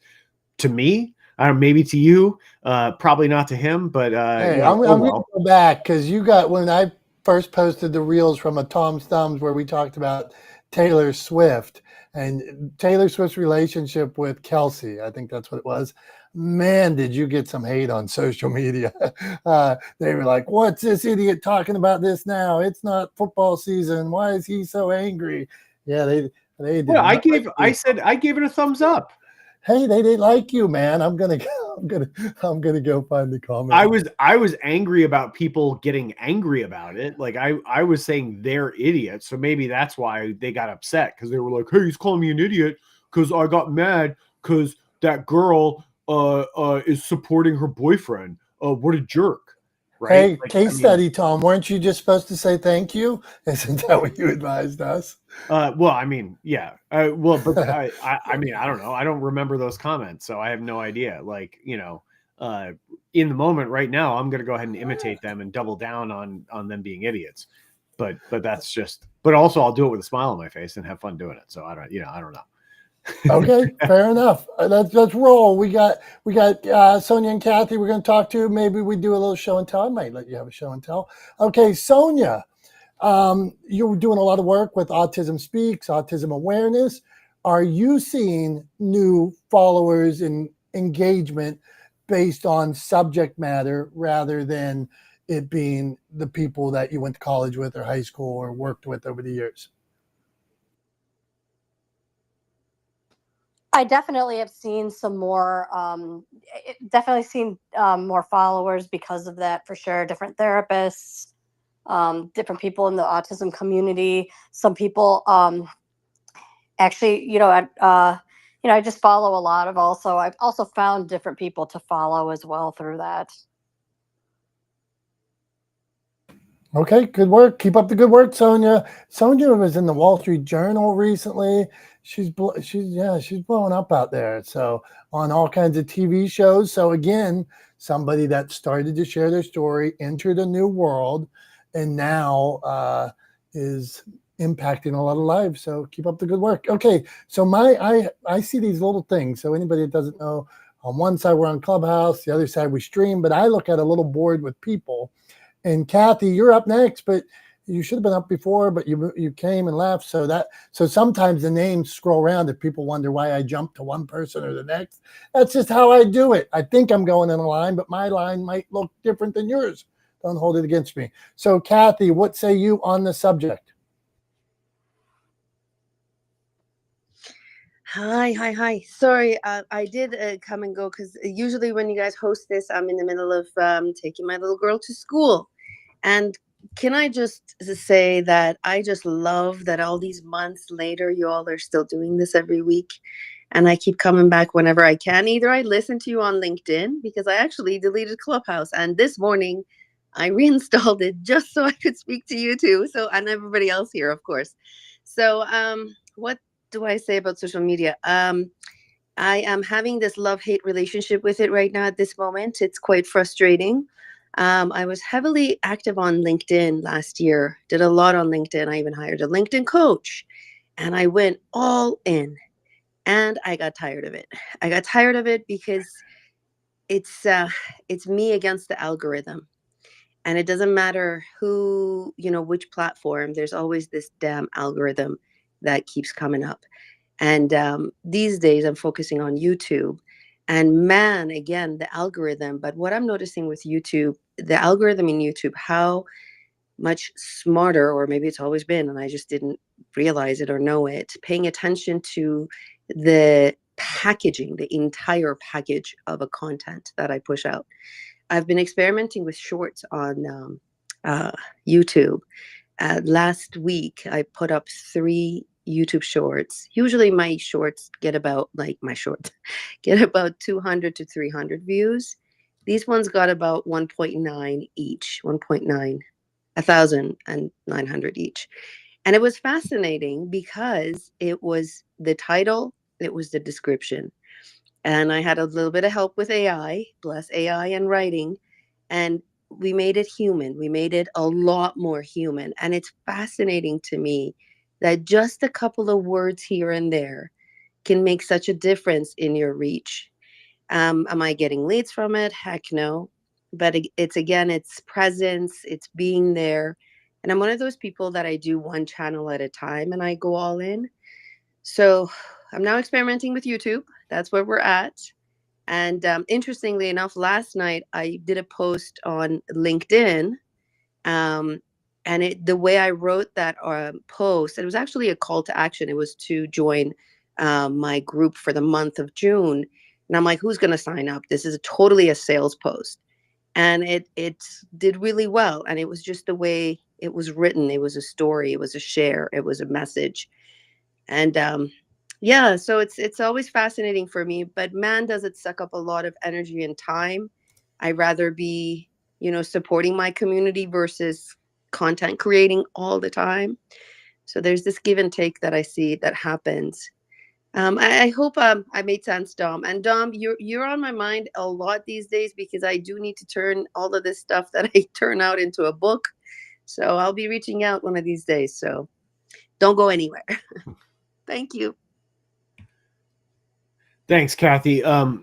to me. maybe to you, probably not to him, but Hey, you know, I'm going to go back because you got, when I first posted the reels from a Tom's Thumbs where we talked about Taylor Swift and Taylor Swift's relationship with Kelsey, I think that's what it was. Man, did you get some hate on social media. They were like, what's this idiot talking about this now? It's not football season. Why is he so angry? Yeah, they did. Well, I not said I gave it a thumbs up. Hey, they didn't like you, man. I'm gonna go find the comment. I was angry about people getting angry about it. Like I was saying they're idiots. So maybe that's why they got upset, because they were like, hey, he's calling me an idiot because I got mad because that girl is supporting her boyfriend. What a jerk. Right? Hey, Like, case study, Tom. Weren't you just supposed to say thank you? Isn't that what you advised us? Well, I mean, yeah. Well, but I mean, I don't know. I don't remember those comments, so I have no idea. Like, you know, in the moment right now, I'm going to go ahead and imitate them and double down on them being idiots. But that's just. But also, I'll do it with a smile on my face and have fun doing it. So I don't know. Okay, fair enough. Let's roll. We got Sonia and Kathy. We're going to talk to. Maybe we do a little show and tell. I might let you have a show and tell. Okay, Sonia. You're doing a lot of work with Autism Speaks, autism awareness. Are you seeing new followers and engagement based on subject matter rather than it being the people that you went to college with or high school or worked with over the years? I definitely have seen some more, definitely seen more followers because of that, for sure. Different therapists, different people in the autism community. Some people actually, I just follow a lot of I've also found different people to follow as well through that. Okay, good work. Keep up the good work, Sonia. Sonia was in the Wall Street Journal recently. She's blowing up out there. So on all kinds of TV shows. So again, somebody that started to share their story, entered a new world, and now is impacting a lot of lives. So keep up the good work. Okay, so I see these little things. So anybody that doesn't know, on one side we're on Clubhouse, the other side we stream, but I look at a little board with people. And Kathy, you're up next, but you should have been up before, but you came and left. So sometimes the names scroll around if people wonder why I jump to one person or the next. That's just how I do it. I think I'm going in a line, but my line might look different than yours. Don't hold it against me. So Kathy, what say you on the subject? Hi. Sorry, I did come and go because usually when you guys host this, I'm in the middle of taking my little girl to school. And can I just say that I just love that all these months later, you all are still doing this every week. And I keep coming back whenever I can. Either I listen to you on LinkedIn, because I actually deleted Clubhouse. And this morning, I reinstalled it just so I could speak to you too. So, and everybody else here, of course. So what do I say about social media? I am having this love-hate relationship with it right now at this moment. It's quite frustrating. I was heavily active on LinkedIn last year, did a lot on LinkedIn. I even hired a LinkedIn coach, and I went all in, and I got tired of it. I got tired of it because it's me against the algorithm. And it doesn't matter who, which platform, there's always this damn algorithm that keeps coming up. And these days I'm focusing on YouTube. And man, again, the algorithm. But what I'm noticing with YouTube, the algorithm in YouTube, how much smarter, or maybe it's always been, and I just didn't realize it or know it, paying attention to the packaging, the entire package of a content that I push out. I've been experimenting with shorts on YouTube. Last week, I put up 3 YouTube shorts. Usually my shorts get about, get about 200 to 300 views. These ones got about 1.9 each, 1,900 each. And it was fascinating because it was the title, it was the description. And I had a little bit of help with AI, bless AI and writing. And we made it human. We made it a lot more human. And it's fascinating to me that just a couple of words here and there can make such a difference in your reach. Am I getting leads from it? Heck no. But it's presence, it's being there. And I'm one of those people that I do one channel at a time and I go all in. So I'm now experimenting with YouTube. That's where we're at. And interestingly enough, last night I did a post on LinkedIn. And the way I wrote that post, it was actually a call to action. It was to join my group for the month of June. And I'm like, who's going to sign up? This is totally a sales post. And it did really well. And it was just the way it was written. It was a story. It was a share. It was a message. And yeah, so it's always fascinating for me. But man, does it suck up a lot of energy and time. I'd rather be, supporting my community versus content creating all the time. So there's this give and take that I see that happens. I hope I made sense, Dom. And Dom, you're on my mind a lot these days because I do need to turn all of this stuff that I turn out into a book. So I'll be reaching out one of these days. So don't go anywhere. Thank you. Thanks, Kathy. Yeah,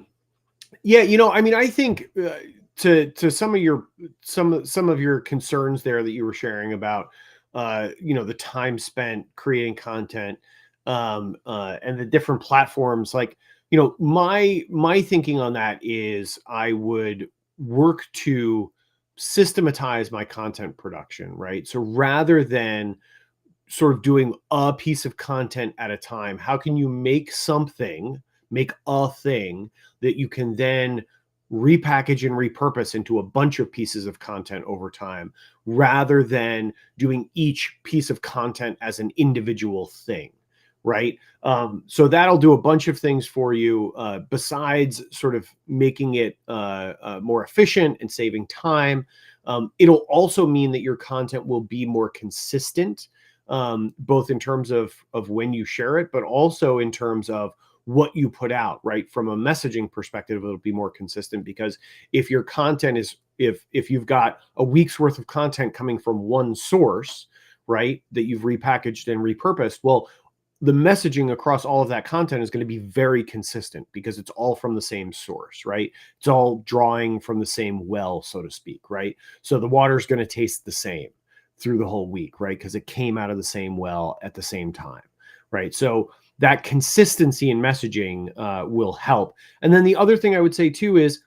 I think to some of your concerns there that you were sharing about, the time spent creating content, and the different platforms, my thinking on that is I would work to systematize my content production, right? So rather than sort of doing a piece of content at a time, how can you make a thing that you can then repackage and repurpose into a bunch of pieces of content over time, rather than doing each piece of content as an individual thing, right? So that'll do a bunch of things for you, besides sort of making it more efficient and saving time. It'll also mean that your content will be more consistent, both in terms of when you share it, but also in terms of what you put out, right? From a messaging perspective, it'll be more consistent, because if your content is, if you've got a week's worth of content coming from one source, right, that you've repackaged and repurposed, well, the messaging across all of that content is going to be very consistent because it's all from the same source, right? It's all drawing from the same well, so to speak, right? So the water's going to taste the same through the whole week, right? Because it came out of the same well at the same time, right? So that consistency in messaging will help. And then the other thing I would say too is,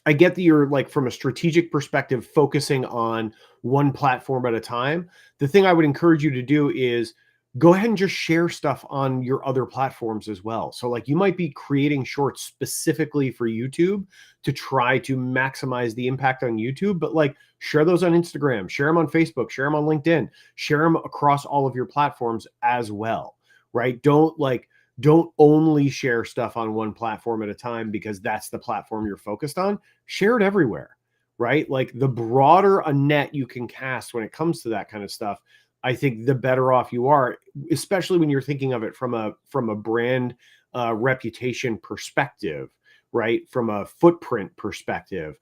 I get that you're, like, from a strategic perspective, focusing on one platform at a time. The thing I would encourage you to do is go ahead and just share stuff on your other platforms as well. So, like, you might be creating shorts specifically for YouTube to try to maximize the impact on YouTube, but, like, share those on Instagram, share them on Facebook, share them on LinkedIn, share them across all of your platforms as well, right? Don't only share stuff on one platform at a time because that's the platform you're focused on. Share it everywhere, right? Like, the broader a net you can cast when it comes to that kind of stuff, I think the better off you are, especially when you're thinking of it from a brand reputation perspective, right? From a footprint perspective.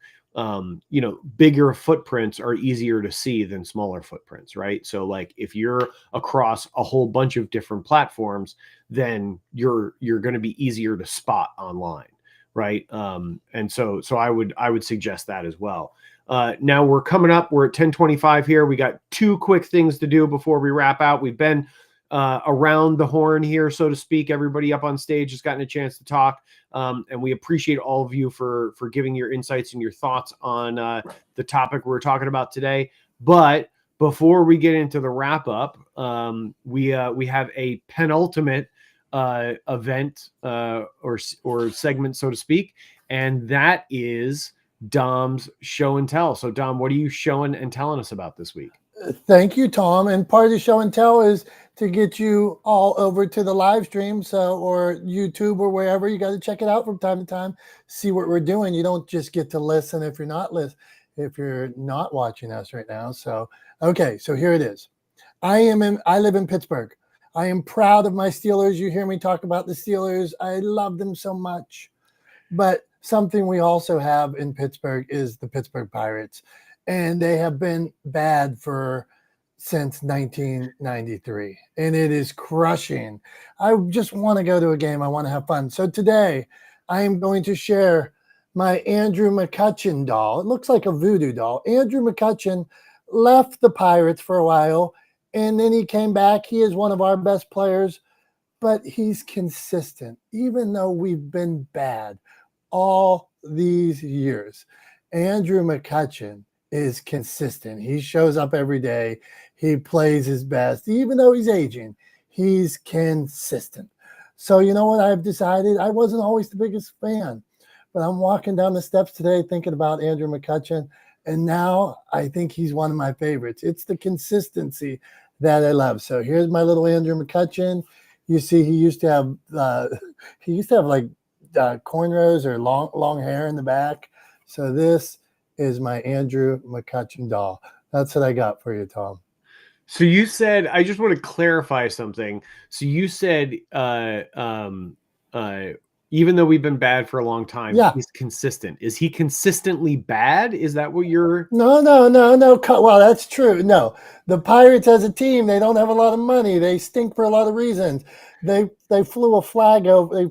Bigger footprints are easier to see than smaller footprints, right? So, like, if you're across a whole bunch of different platforms, then you're going to be easier to spot online, right? And so I would suggest that as well. Now we're coming up. We're at 10:25 here. We got two quick things to do before we wrap out. We've been around the horn here, so to speak. Everybody up on stage has gotten a chance to talk. And we appreciate all of you for giving your insights and your thoughts on the topic we're talking about today. But before we get into the wrap up, we have a penultimate event or segment, so to speak, and that is Dom's show and tell. So, Dom, what are you showing and telling us about this week? Thank you, Tom. And part of the show and tell is to get you all over to the live stream, or YouTube or wherever. You got to check it out from time to time, see what we're doing. You don't just get to listen if you're not watching us right now. So, okay, so here it is. I live in Pittsburgh. I am proud of my Steelers. You hear me talk about the Steelers. I love them so much. But something we also have in Pittsburgh is the Pittsburgh Pirates. And they have been bad since 1993. And it is crushing. I just want to go to a game. I want to have fun. So today I am going to share my Andrew McCutchen doll. It looks like a voodoo doll. Andrew McCutchen left the Pirates for a while, and then he came back. He is one of our best players, but he's consistent, even though we've been bad all these years. Andrew McCutchen is consistent. He shows up every day. He plays his best. Even though he's aging, he's consistent. So you know what I've decided? I wasn't always the biggest fan, but I'm walking down the steps today thinking about Andrew McCutchen, and now I think he's one of my favorites. It's the consistency that I love. So here's my little Andrew McCutchen. You see, he used to have like cornrows or long hair in the back. So this is my Andrew McCutchen doll. That's what I got for you, Tom. So you said, I just want to clarify something. So you said, even though we've been bad for a long time, he's consistent. Is he consistently bad? Is that what you're? No. Well, that's true. No, the Pirates as a team, they don't have a lot of money. They stink for a lot of reasons. They flew a flag over.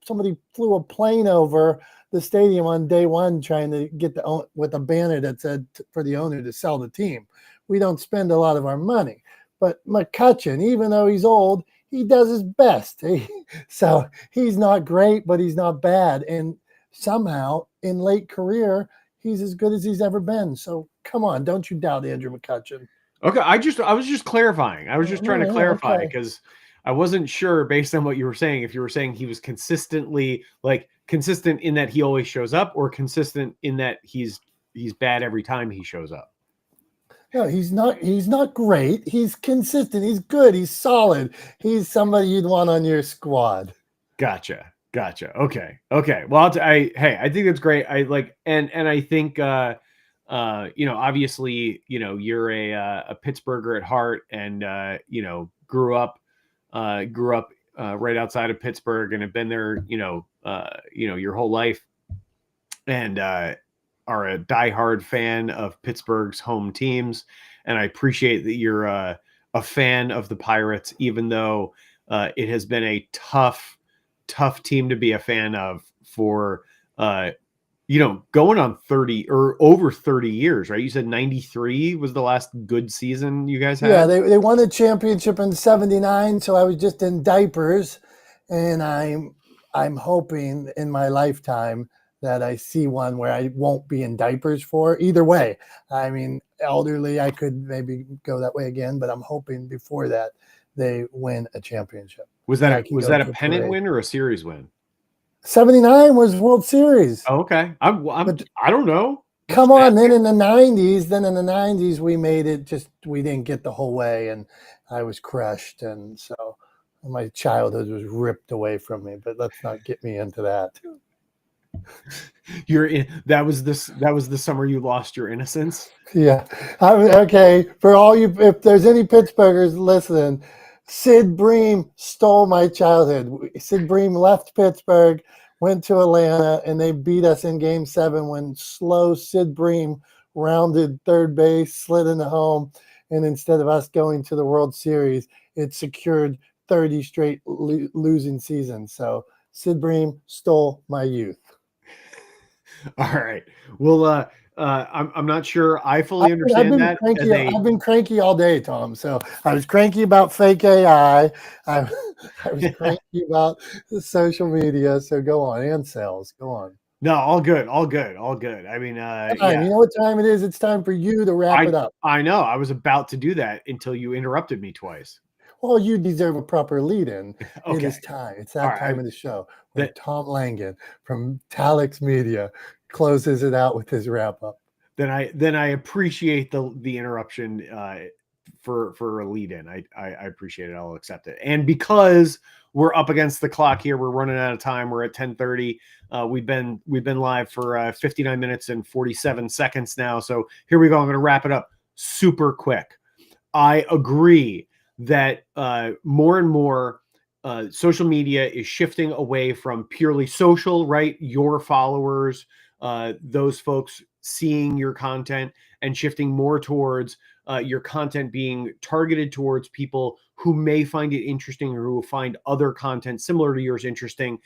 Somebody flew a plane over the stadium on day one, trying to get with a banner that said for the owner to sell the team. We don't spend a lot of our money, but McCutchen, even though he's old, he does his best. So he's not great, but he's not bad. And somehow in late career, he's as good as he's ever been. So come on, don't you doubt Andrew McCutchen. Okay. I was just clarifying. I was just trying to clarify because I wasn't sure based on what you were saying, if you were saying he was consistently consistent in that he always shows up, or consistent in that he's bad every time he shows up. No, he's not great. He's consistent. He's good. He's solid. He's somebody you'd want on your squad. Gotcha. Okay. Well, I think that's great. And I think, obviously, you're a Pittsburgher at heart, and, grew up right outside of Pittsburgh and have been there, your whole life, and, are a diehard fan of Pittsburgh's home teams. And I appreciate that you're a fan of the Pirates, even though it has been a tough team to be a fan of for, going on 30 or over 30 years, right? You said 93 was the last good season you guys had? Yeah, they won a championship in 79, so I was just in diapers, and I'm hoping in my lifetime that I see one where I won't be in diapers for. Either way, I mean, elderly, I could maybe go that way again, but I'm hoping before that they win a championship. Was that a pennant win or a series win? 79 was World Series. Oh, okay. I don't know. Come on, then in the 90s, we made it, we didn't get the whole way, and I was crushed, and so my childhood was ripped away from me, but let's not get me into that. That was the summer you lost your innocence. Yeah. Okay. For all you, if there's any Pittsburghers listening, Sid Bream stole my childhood. Sid Bream left Pittsburgh, went to Atlanta, and they beat us in Game 7 when slow Sid Bream rounded third base, slid into home, and instead of us going to the World Series, it secured 30 straight losing seasons. So Sid Bream stole my youth. All right. Well, I'm not sure I fully understand that. I've been cranky all day, Tom. So I was cranky about fake AI. I was cranky about social media. So go on, and sales. Go on. No, all good. I mean, you know what time it is? It's time for you to wrap it up. I know. I was about to do that until you interrupted me twice. Well, you deserve a proper lead-in. Okay. It is time. It's that time of the show when Tom Langan from Talex Media closes it out with his wrap-up. Then I appreciate the interruption for a lead-in. I appreciate it. I'll accept it. And because we're up against the clock here, we're running out of time. We're at 10:30. We've been live for 59 minutes and 47 seconds now. So here we go. I'm going to wrap it up super quick. I agree that more and more social media is shifting away from purely social, right? Your followers, those folks seeing your content, and shifting more towards your content being targeted towards people who may find it interesting or who will find other content similar to yours interesting.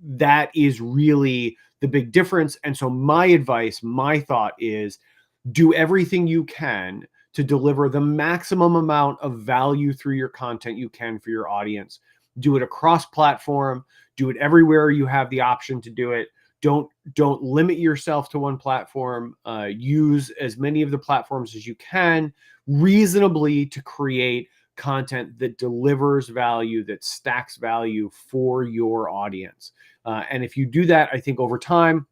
that is really the big difference. And so my advice, my thought is, do everything you can to deliver the maximum amount of value through your content you can for your audience. Do it across platform, do it everywhere you have the option to do it. Don't limit yourself to one platform. Use as many of the platforms as you can reasonably to create content that delivers value, that stacks value for your audience. And if you do that, I think over time,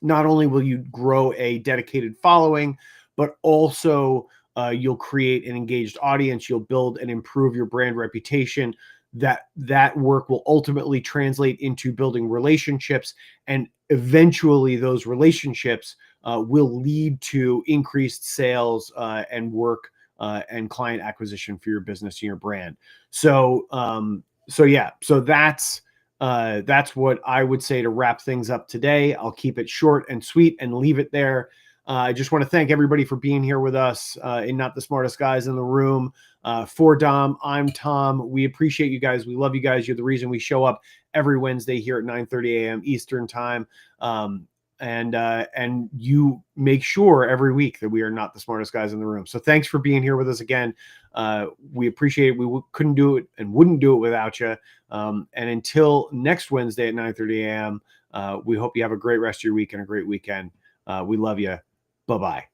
not only will you grow a dedicated following, but also you'll create an engaged audience. You'll build and improve your brand reputation. That work will ultimately translate into building relationships, and eventually those relationships will lead to increased sales and work and client acquisition for your business and your brand. So that's what I would say to wrap things up today. I'll keep it short and sweet and leave it there. I just want to thank everybody for being here with us in Not the Smartest Guys in the Room. For Dom, I'm Tom. We appreciate you guys. We love you guys. You're the reason we show up every Wednesday here at 9:30 a.m. Eastern time. And you make sure every week that we are not the smartest guys in the room. So thanks for being here with us again. We appreciate it. We couldn't do it and wouldn't do it without you. And until next Wednesday at 9:30 a.m., we hope you have a great rest of your week and a great weekend. We love you. Bye-bye.